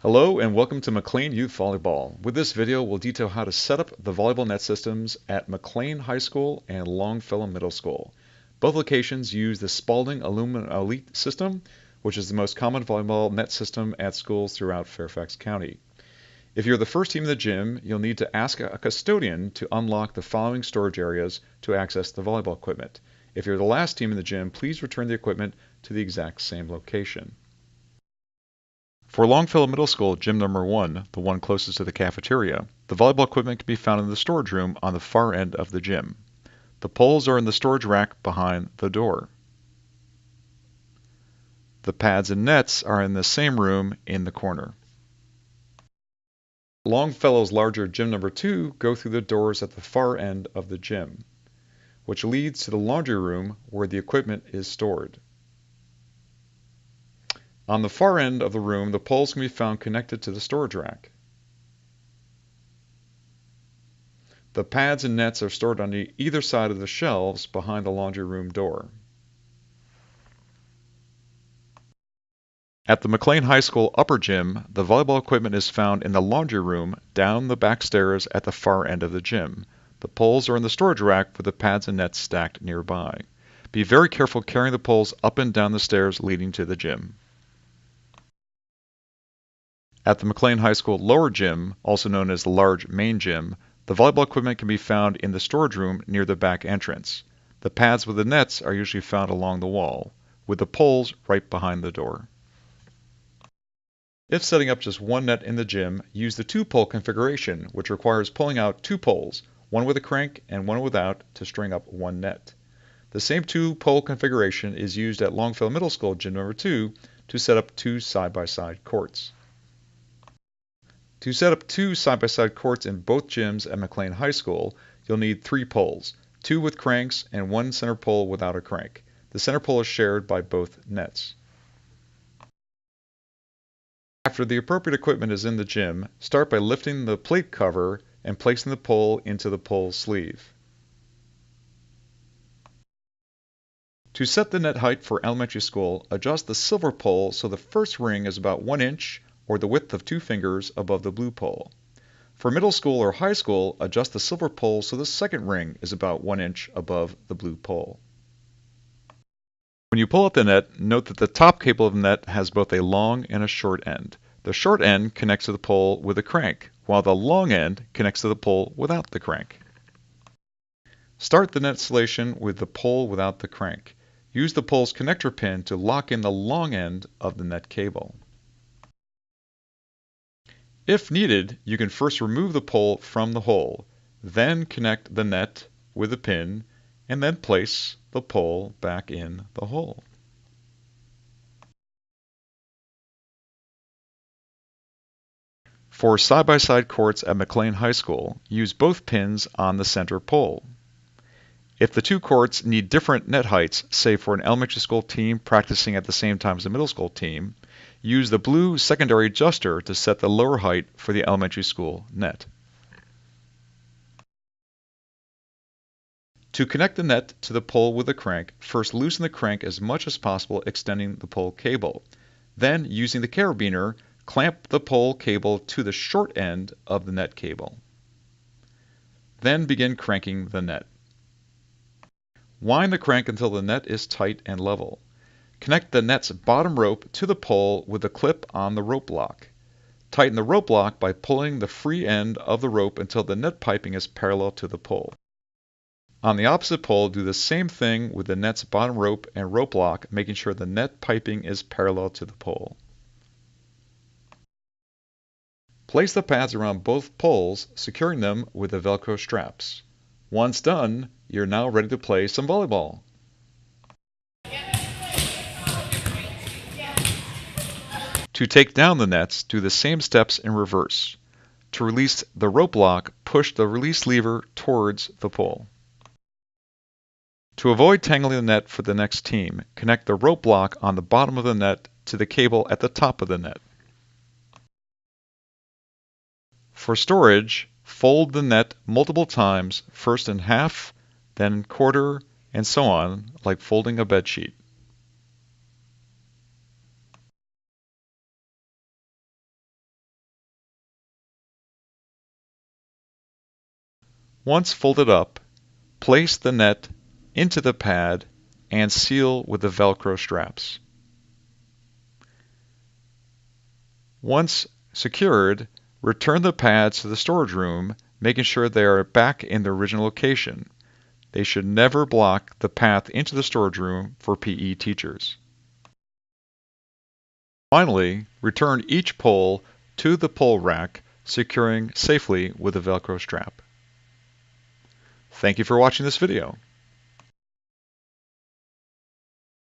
Hello and welcome to McLean Youth Volleyball. With this video, we'll detail how to set up the volleyball net systems at McLean High School and Longfellow Middle School. Both locations use the Spalding Aluminum Elite system, which is the most common volleyball net system at schools throughout Fairfax County. If you're the first team in the gym, you'll need to ask a custodian to unlock the following storage areas to access the volleyball equipment. If you're the last team in the gym, please return the equipment to the exact same location. For Longfellow Middle School, gym number 1, the one closest to the cafeteria, the volleyball equipment can be found in the storage room on the far end of the gym. The poles are in the storage rack behind the door. The pads and nets are in the same room in the corner. Longfellow's larger gym number 2 go through the doors at the far end of the gym, which leads to the laundry room where the equipment is stored. On the far end of the room, the poles can be found connected to the storage rack. The pads and nets are stored on either side of the shelves behind the laundry room door. At the McLean High School upper gym, the volleyball equipment is found in the laundry room down the back stairs at the far end of the gym. The poles are in the storage rack with the pads and nets stacked nearby. Be very careful carrying the poles up and down the stairs leading to the gym. At the McLean High School lower gym, also known as the large main gym, the volleyball equipment can be found in the storage room near the back entrance. The pads with the nets are usually found along the wall, with the poles right behind the door. If setting up just one net in the gym, use the 2-pole configuration, which requires pulling out 2 poles, one with a crank and one without, to string up one net. The same 2-pole configuration is used at Longfellow Middle School gym number 2 to set up 2 side-by-side courts. To set up 2 side-by-side courts in both gyms at McLean High School, you'll need 3 poles, 2 with cranks and 1 center pole without a crank. The center pole is shared by both nets. After the appropriate equipment is in the gym, start by lifting the plate cover and placing the pole into the pole sleeve. To set the net height for elementary school, adjust the silver pole so the first ring is about 1 inch or the width of 2 fingers above the blue pole. For middle school or high school, adjust the silver pole so the second ring is about 1 inch above the blue pole. When you pull up the net, note that the top cable of the net has both a long and a short end. The short end connects to the pole with a crank, while the long end connects to the pole without the crank. Start the net installation with the pole without the crank. Use the pole's connector pin to lock in the long end of the net cable. If needed, you can first remove the pole from the hole, then connect the net with the pin, and then place the pole back in the hole. For side-by-side courts at McLean High School, use both pins on the center pole. If the 2 courts need different net heights, say for an elementary school team practicing at the same time as a middle school team, use the blue secondary adjuster to set the lower height for the elementary school net. To connect the net to the pole with a crank, first loosen the crank as much as possible, extending the pole cable. Then, using the carabiner, clamp the pole cable to the short end of the net cable. Then begin cranking the net. Wind the crank until the net is tight and level. Connect the net's bottom rope to the pole with a clip on the rope lock. Tighten the rope lock by pulling the free end of the rope until the net piping is parallel to the pole. On the opposite pole, do the same thing with the net's bottom rope and rope lock, making sure the net piping is parallel to the pole. Place the pads around both poles, securing them with the Velcro straps. Once done, you're now ready to play some volleyball. To take down the nets, do the same steps in reverse. To release the rope lock, push the release lever towards the pole. To avoid tangling the net for the next team, connect the rope lock on the bottom of the net to the cable at the top of the net. For storage, fold the net multiple times, first in half, then in quarter, and so on, like folding a bed sheet. Once folded up, place the net into the pad and seal with the Velcro straps. Once secured, return the pads to the storage room, making sure they are back in their original location. They should never block the path into the storage room for PE teachers. Finally, return each pole to the pole rack, securing safely with a Velcro strap. Thank you for watching this video.